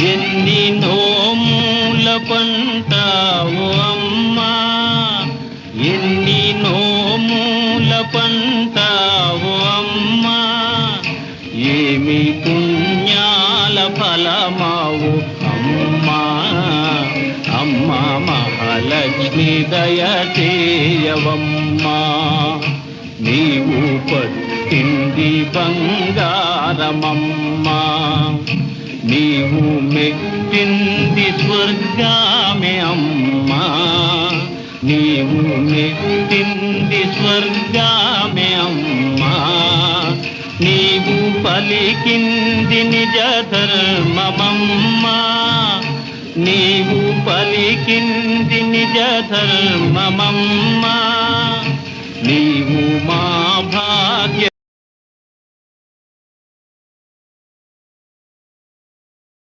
ఎన్ని నోముల పంటావు అమ్మా, ఎన్ని నోముల పంటావు అమ్మా, ఏమి పుణ్యాల ఫలమావు అమ్మా. అమ్మా మహాలక్ష్మి దయచేయవమ్మా, నీవు పట్టింది బంగారమమ్మా, నీవు మెట్టింది స్వర్గామే అమ్మా, నీవు మెట్టింది స్వర్గామే అమ్మా, నీవు పలికింది నిజ ధర్మమమ్మా, నీవు పలికింది నిజ ధర్మమమ్మా, నీవు మా భాగ్య